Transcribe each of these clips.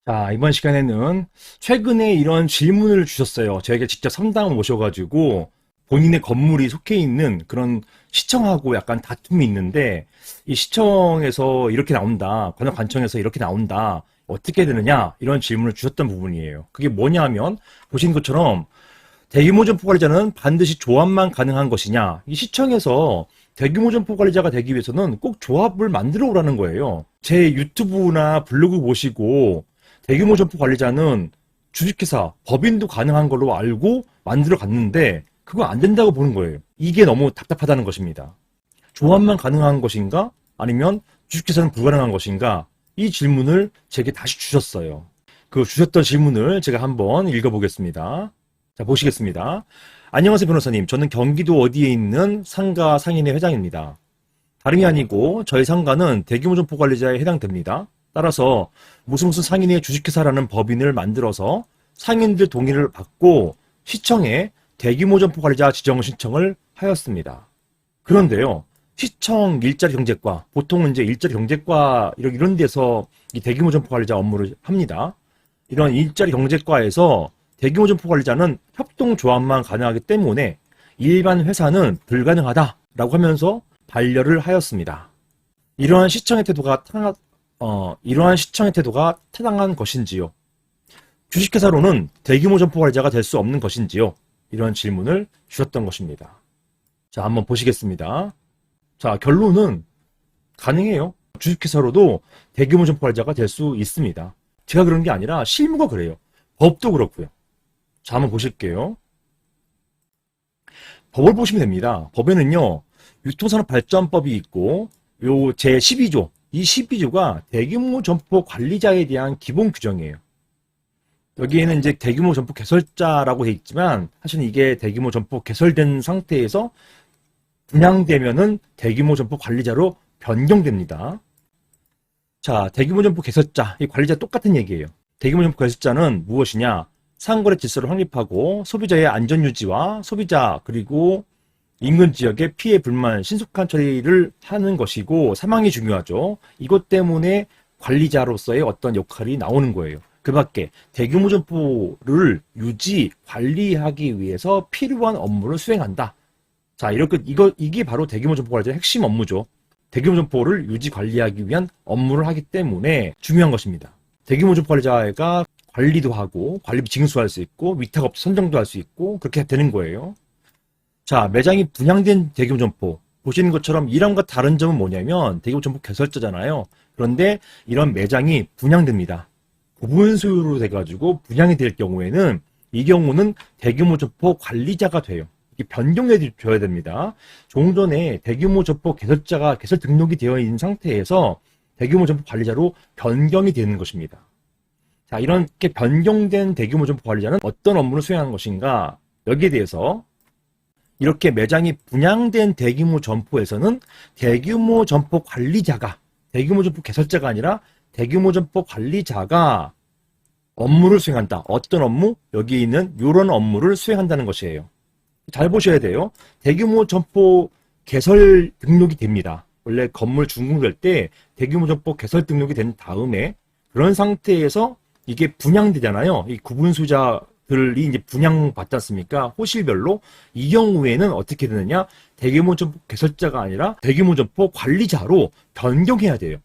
자, 이번 시간에는 최근에 이런 질문을 주셨어요. 저에게 직접 상담을 모셔가지고 본인의 건물이 속해 있는 그런 시청하고 약간 다툼이 있는데 이 시청에서 이렇게 나온다, 관청에서 이렇게 나온다, 어떻게 되느냐 이런 질문을 주셨던 부분이에요. 그게 뭐냐 하면 보신 것처럼 대규모 점포 관리자는 반드시 조합만 가능한 것이냐, 이 시청에서 대규모 점포 관리자가 되기 위해서는 꼭 조합을 만들어 오라는 거예요. 제 유튜브나 블로그 보시고 대규모 점포 관리자는 주식회사, 법인도 가능한 걸로 알고 만들어 갔는데 그거 안 된다고 보는 거예요. 이게 너무 답답하다는 것입니다. 조합만 가능한 것인가? 아니면 주식회사는 불가능한 것인가? 이 질문을 제게 다시 주셨어요. 그 주셨던 질문을 제가 한번 읽어보겠습니다. 자, 보시겠습니다. 안녕하세요, 변호사님. 저는 경기도 어디에 있는 상가 상인회 회장입니다. 다름이 아니고 저희 상가는 대규모 점포 관리자에 해당됩니다. 따라서 무슨 상인의 주식회사라는 법인을 만들어서 상인들 동의를 받고 시청에 대규모 점포 관리자 지정 신청을 하였습니다. 그런데요, 시청 일자리 경제과, 보통은 이제 일자리 경제과 이런 데서 이 대규모 점포 관리자 업무를 합니다. 이런 일자리 경제과에서 대규모 점포 관리자는 협동조합만 가능하기 때문에 일반 회사는 불가능하다라고 하면서 반려를 하였습니다. 이러한 시청의 태도가 타당한 것인지요? 주식회사로는 대규모 점포 관리자가 될 수 없는 것인지요? 이런 질문을 주셨던 것입니다. 자, 한번 보시겠습니다. 자, 결론은 가능해요. 주식회사로도 대규모 점포 관리자가 될 수 있습니다. 제가 그런 게 아니라 실무가 그래요. 법도 그렇고요. 자, 한번 보실게요. 법을 보시면 됩니다. 법에는요, 유통산업발전법이 있고 요 제12조, 이 12조가 대규모 점포 관리자에 대한 기본 규정이에요. 여기에는 이제 대규모 점포 개설자라고 돼 있지만 사실은 이게 대규모 점포 개설된 상태에서 분양되면은 대규모 점포 관리자로 변경됩니다. 자, 대규모 점포 개설자, 이 관리자 똑같은 얘기예요. 대규모 점포 개설자는 무엇이냐? 상거래 질서를 확립하고 소비자의 안전 유지와 소비자 그리고 인근 지역의 피해 불만 신속한 처리를 하는 것이고 사망이 중요하죠. 이것 때문에 관리자로서의 어떤 역할이 나오는 거예요. 그 밖에 대규모 점포를 유지, 관리하기 위해서 필요한 업무를 수행한다. 자, 이게 바로 대규모 점포 관리자의 핵심 업무죠. 대규모 점포를 유지, 관리하기 위한 업무를 하기 때문에 중요한 것입니다. 대규모 점포 관리자가 관리도 하고 관리비 징수할 수 있고 위탁업체 선정도 할 수 있고 그렇게 되는 거예요. 자, 매장이 분양된 대규모 점포 보시는 것처럼 이랑과 다른 점은 뭐냐면 대규모 점포 개설자잖아요. 그런데 이런 매장이 분양됩니다. 부분 소유로 돼가지고 분양이 될 경우에는 이 경우는 대규모 점포 관리자가 돼요. 이게 변경해 줘야 됩니다. 조금 전에 대규모 점포 개설자가 개설 등록이 되어 있는 상태에서 대규모 점포 관리자로 변경이 되는 것입니다. 자, 이렇게 변경된 대규모 점포 관리자는 어떤 업무를 수행하는 것인가? 여기에 대해서 이렇게 매장이 분양된 대규모 점포에서는 대규모 점포 관리자가, 대규모 점포 개설자가 아니라 대규모 점포 관리자가 업무를 수행한다. 어떤 업무? 여기 있는 이런 업무를 수행한다는 것이에요. 잘 보셔야 돼요. 대규모 점포 개설 등록이 됩니다. 원래 건물 준공될 때 대규모 점포 개설 등록이 된 다음에 그런 상태에서 이게 분양되잖아요. 이 구분수자들이 이제 분양받지 않습니까? 호실별로. 이 경우에는 어떻게 되느냐? 대규모 점포 개설자가 아니라 대규모 점포 관리자로 변경해야 돼요.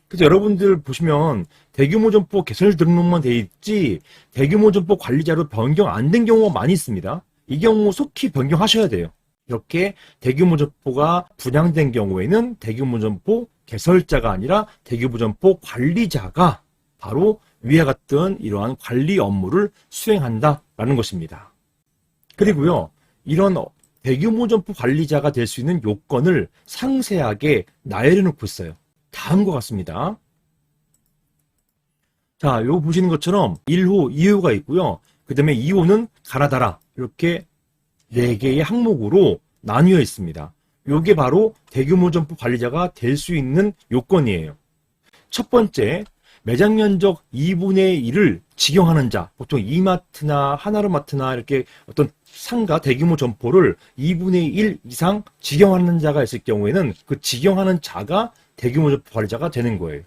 그래서 여러분들 보시면 대규모 점포 개설 등록만 돼 있지 대규모 점포 관리자로 변경 안 된 경우가 많이 있습니다. 이 경우 속히 변경하셔야 돼요. 이렇게 대규모 점포가 분양된 경우에는 대규모 점포 개설자가 아니라 대규모 점포 관리자가 바로 위와 같은 이러한 관리 업무를 수행한다라는 것입니다. 그리고요, 이런 대규모 점포 관리자가 될 수 있는 요건을 상세하게 나열해 놓고 있어요. 다음과 같습니다. 자, 요거 보시는 것처럼 1호, 2호가 있고요. 그 다음에 2호는 가나다라. 이렇게 4개의 항목으로 나뉘어 있습니다. 요게 바로 대규모 점포 관리자가 될 수 있는 요건이에요. 첫 번째, 매장 면적 2분의 1을 직영하는 자, 보통 이마트나 하나로마트나 이렇게 어떤 상가 대규모 점포를 2분의 1 이상 직영하는 자가 있을 경우에는 그 직영하는 자가 대규모 점포 관리자가 되는 거예요.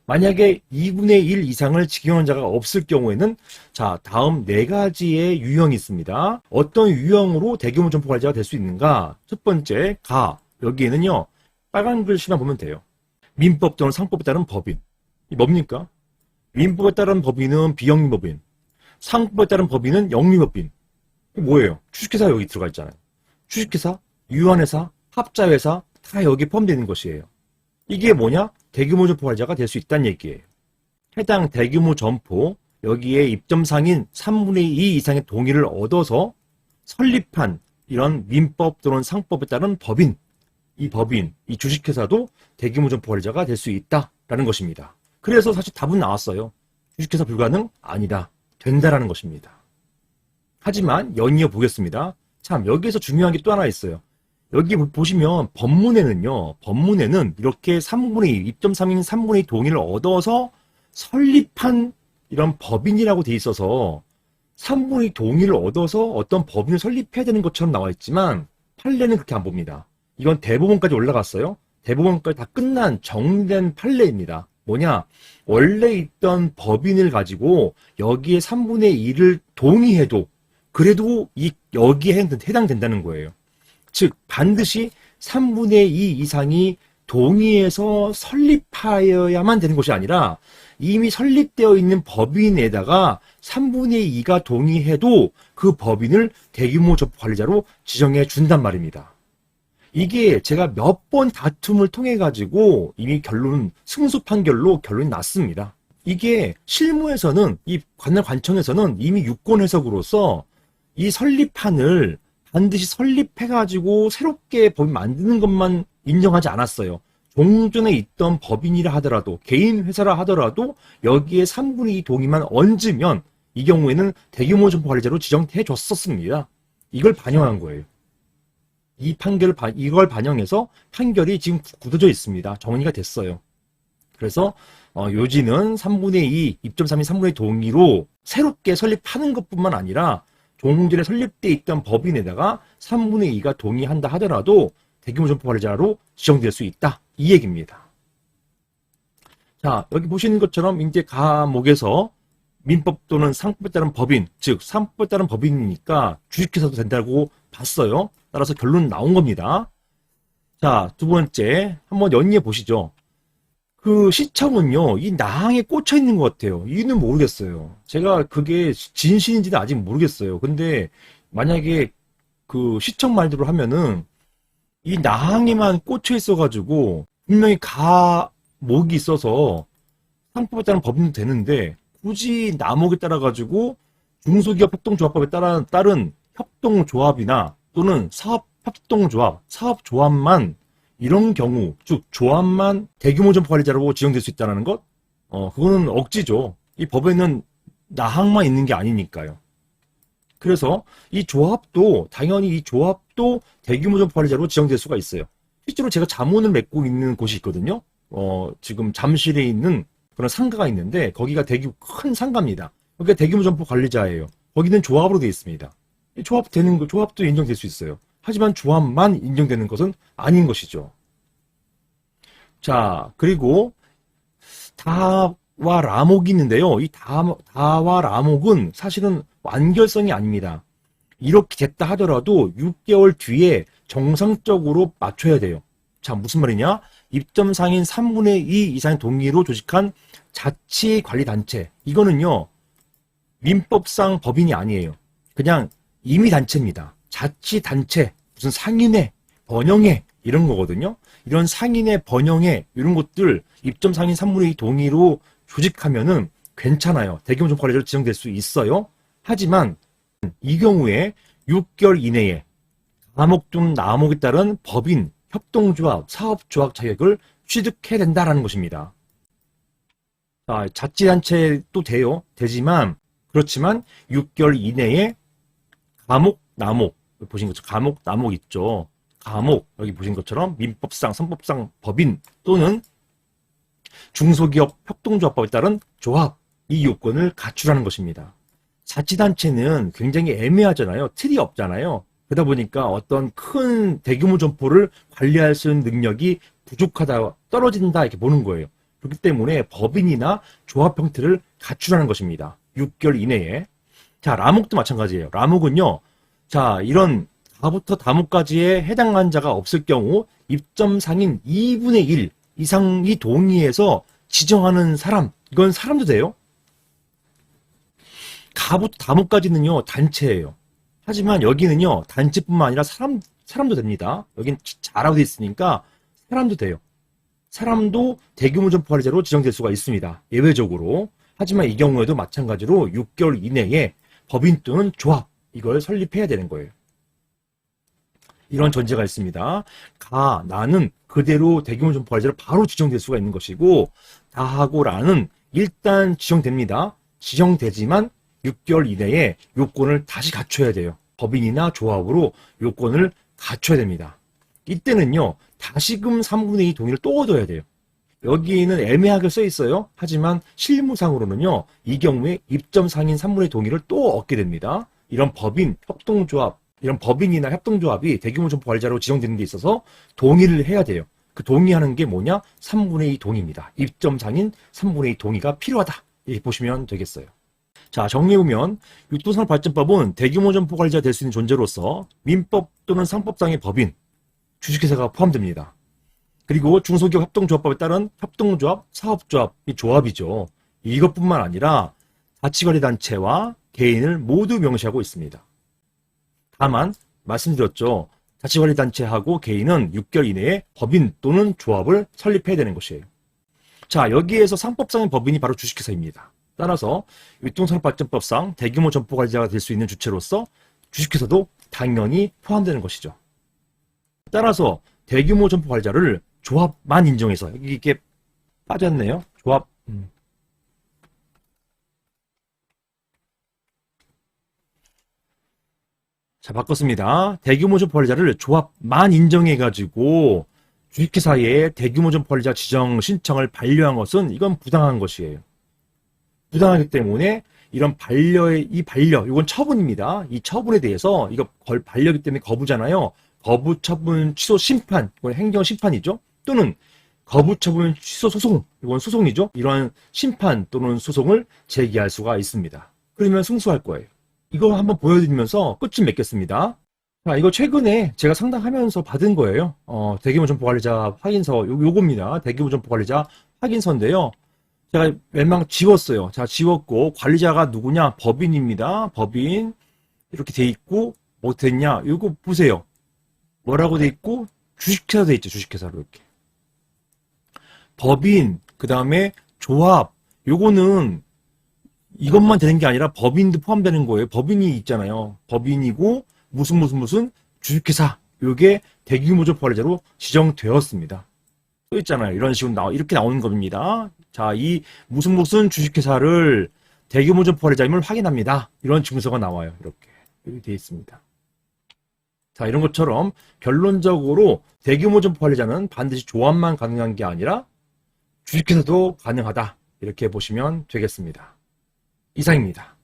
만약에 2분의 1 이상을 직영한 자가 없을 경우에는 자, 다음 네 가지의 유형이 있습니다. 어떤 유형으로 대규모 점포 관리자가 될 수 있는가? 첫 번째, 여기에는요, 빨간 글씨만 보면 돼요. 민법 또는 상법에 따른 법인. 이 뭡니까? 민법에 따른 법인은 비영리법인, 상법에 따른 법인은 영리법인. 이게 뭐예요? 주식회사 여기 들어가 있잖아요. 주식회사, 유한회사, 합자회사 다 여기 포함되는 것이에요. 이게 뭐냐? 대규모 점포 관리자가 될 수 있다는 얘기예요. 해당 대규모 점포, 여기에 입점상인 3분의 2 이상의 동의를 얻어서 설립한 이런 민법 또는 상법에 따른 법인, 이 주식회사도 대규모 점포 관리자가 될 수 있다라는 것입니다. 그래서 사실 답은 나왔어요. 주식회사 불가능? 아니다. 된다라는 것입니다. 하지만 연이어 보겠습니다. 참, 여기에서 중요한 게 또 하나 있어요. 여기 보시면 법문에는 이렇게 3분의 2, 입점상인 3분의 2 동의를 얻어서 설립한 이런 법인이라고 돼 있어서 3분의 2 동의를 얻어서 어떤 법인을 설립해야 되는 것처럼 나와 있지만 판례는 그렇게 안 봅니다. 이건 대법원까지 올라갔어요. 대법원까지 다 끝난 정리된 판례입니다. 뭐냐? 원래 있던 법인을 가지고 여기에 3분의 2를 동의해도 그래도 여기에 해당된다는 거예요. 즉 반드시 3분의 2 이상이 동의해서 설립하여야만 되는 것이 아니라 이미 설립되어 있는 법인에다가 3분의 2가 동의해도 그 법인을 대규모 점포 관리자로 지정해 준단 말입니다. 이게 제가 몇 번 다툼을 통해 가지고 이미 승소 판결로 결론이 났습니다. 이게 실무에서는 이 관청에서는 이미 유권 해석으로서 이 설립판을 반드시 설립해가지고 새롭게 법인 만드는 것만 인정하지 않았어요. 종전에 있던 법인이라 하더라도 개인 회사라 하더라도 여기에 3분의 2 동의만 얹으면 이 경우에는 대규모 점포 관리자로 지정해 줬었습니다. 이걸 반영한 거예요. 이걸 반영해서 판결이 지금 굳어져 있습니다. 정리가 됐어요. 그래서 요지는 3분의 2, 입점상인 3분의 2 동의로 새롭게 설립하는 것뿐만 아니라 종전에 설립돼 있던 법인에다가 3분의 2가 동의한다 하더라도 대규모 점포 관리자로 지정될 수 있다. 이 얘기입니다. 자, 여기 보시는 것처럼 이제 과목에서 민법 또는 상법에 따른 법인, 즉 상법에 따른 법인이니까 주식회사도 된다고 봤어요. 따라서 결론 나온 겁니다. 자, 두 번째 한번 연이해 보시죠. 그 시청은요, 이 나항에 꽂혀 있는 것 같아요. 이유는 모르겠어요. 제가 그게 진실인지는 아직 모르겠어요. 근데 만약에 그 시청 말대로 하면은 이 나항에만 꽂혀 있어가지고 분명히 가목이 있어서 상법에 따른 법인도 되는데 굳이 나목에 따라가지고 중소기업 협동조합법에 따른 협동조합이나 또는 사업조합만 이런 경우, 즉 조합만 대규모 점포 관리자로 지정될 수 있다는 것? 그거는 억지죠. 이 법에는 나항만 있는 게 아니니까요. 그래서 당연히 이 조합도 대규모 점포 관리자로 지정될 수가 있어요. 실제로 제가 자문을 맺고 있는 곳이 있거든요. 지금 잠실에 있는 그런 상가가 있는데 거기가 큰 상가입니다. 거기가 대규모 점포 관리자예요. 거기는 조합으로 되어 있습니다. 조합도 인정될 수 있어요. 하지만 조합만 인정되는 것은 아닌 것이죠. 자, 그리고 다와 라목이 있는데요. 이 다와 라목은 사실은 완결성이 아닙니다. 이렇게 됐다 하더라도 6개월 뒤에 정상적으로 맞춰야 돼요. 자, 무슨 말이냐? 입점상인 3분의 2 이상의 동의로 조직한 자치관리단체. 이거는요, 민법상 법인이 아니에요. 그냥 임의단체입니다. 자치단체, 무슨 상인회, 번영회 이런 거거든요. 이런 상인회, 번영회 이런 것들 입점상인 3분의 2 동의로 조직하면은 괜찮아요. 대규모 점포 관리자로 지정될 수 있어요. 하지만 이 경우에 6개월 이내에 과목 중 나목에 따른 법인, 협동조합, 사업조합 자격을 취득해야 된다라는 것입니다. 자치단체도 되지만 그렇지만 6개월 이내에 과목, 나목 보신 것처럼 과목, 나목 있죠. 과목 여기 보신 것처럼 민법상, 선법상 법인 또는 중소기업 협동조합법에 따른 조합 이 요건을 갖추라는 것입니다. 자치단체는 굉장히 애매하잖아요. 틀이 없잖아요. 그러다 보니까 어떤 큰 대규모 점포를 관리할 수 있는 능력이 부족하다, 떨어진다 이렇게 보는 거예요. 그렇기 때문에 법인이나 조합 형태를 갖추라는 것입니다. 6개월 이내에. 자, 라목도 마찬가지예요. 라목은요, 자, 이런 가부터 다목까지에 해당한 자가 없을 경우 입점 상인 2분의 1 이상이 동의해서 지정하는 사람, 이건 사람도 돼요. 가부터 다목까지는요, 단체예요. 하지만 여기는요, 단체뿐만 아니라 사람도 됩니다. 여긴 자라고 돼 있으니까 사람도 돼요. 사람도 대규모 점포관리자로 지정될 수가 있습니다. 예외적으로. 하지만 이 경우에도 마찬가지로 6개월 이내에 법인 또는 조합, 이걸 설립해야 되는 거예요. 이런 전제가 있습니다. 나는 그대로 대규모 점포관리자로 바로 지정될 수가 있는 것이고, 다하고 라는 일단 지정됩니다. 지정되지만 6개월 이내에 요건을 다시 갖춰야 돼요. 법인이나 조합으로 요건을 갖춰야 됩니다. 이때는요, 다시금 3분의 2 동의를 또 얻어야 돼요. 여기는 애매하게 써 있어요. 하지만 실무상으로는요, 이 경우에 입점 상인 3분의 2 동의를 또 얻게 됩니다. 이런 법인, 협동조합, 이런 법인이나 협동조합이 대규모 점포관리자로 지정되는 데 있어서 동의를 해야 돼요. 그 동의하는 게 뭐냐? 3분의 2 동의입니다. 입점 상인 3분의 2 동의가 필요하다. 이렇게 보시면 되겠어요. 자, 정리해보면 유통산업발전법은 대규모 점포관리자가 될 수 있는 존재로서 민법 또는 상법상의 법인, 주식회사가 포함됩니다. 그리고 중소기업 협동조합법에 따른 협동조합, 사업조합, 이 조합이죠. 이것뿐만 아니라 자치관리단체와 개인을 모두 명시하고 있습니다. 다만 말씀드렸죠. 자치관리단체하고 개인은 6개월 이내에 법인 또는 조합을 설립해야 되는 것이에요. 자, 여기에서 상법상의 법인이 바로 주식회사입니다. 따라서 유통산업발전법상 대규모 점포관리자가 될 수 있는 주체로서 주식회사도 당연히 포함되는 것이죠. 따라서 대규모 점포관리자를 조합만 인정해서, 이게 빠졌네요. 조합. 자, 바꿨습니다. 대규모 점포관리자를 조합만 인정해가지고 주식회사에 대규모 점포관리자 지정 신청을 반려한 것은 이건 부당한 것이에요. 부당하기 때문에 이런 이건 처분입니다. 이 처분에 대해서, 이거 반려기 때문에 거부잖아요. 거부 처분 취소 심판, 이건 행정 심판이죠. 또는 거부 처분 취소 소송, 이건 소송이죠. 이러한 심판 또는 소송을 제기할 수가 있습니다. 그러면 승소할 거예요. 이거 한번 보여드리면서 끝을 맺겠습니다. 자, 이거 최근에 제가 상담하면서 받은 거예요. 대규모 점포관리자 확인서, 요겁니다. 대규모 점포관리자 확인서인데요. 제가 웬만큼 지웠어요. 자, 지웠고, 관리자가 누구냐? 법인입니다. 법인. 이렇게 돼 있고, 뭐 됐냐? 이거 보세요. 뭐라고 돼 있고, 주식회사 돼 있죠. 주식회사로 이렇게. 법인, 그 다음에 조합. 요거는 이것만 되는 게 아니라 법인도 포함되는 거예요. 법인이 있잖아요. 법인이고, 무슨 주식회사. 요게 대규모 점포관리자로 지정되었습니다. 또 있잖아요. 이런 식으로 이렇게 나오는 겁니다. 자, 이 무슨 주식회사를 대규모 점포관리자임을 확인합니다. 이런 증서가 나와요. 이렇게 되어 있습니다. 자, 이런 것처럼 결론적으로 대규모 점포관리자는 반드시 조합만 가능한 게 아니라 주식회사도 가능하다. 이렇게 보시면 되겠습니다. 이상입니다.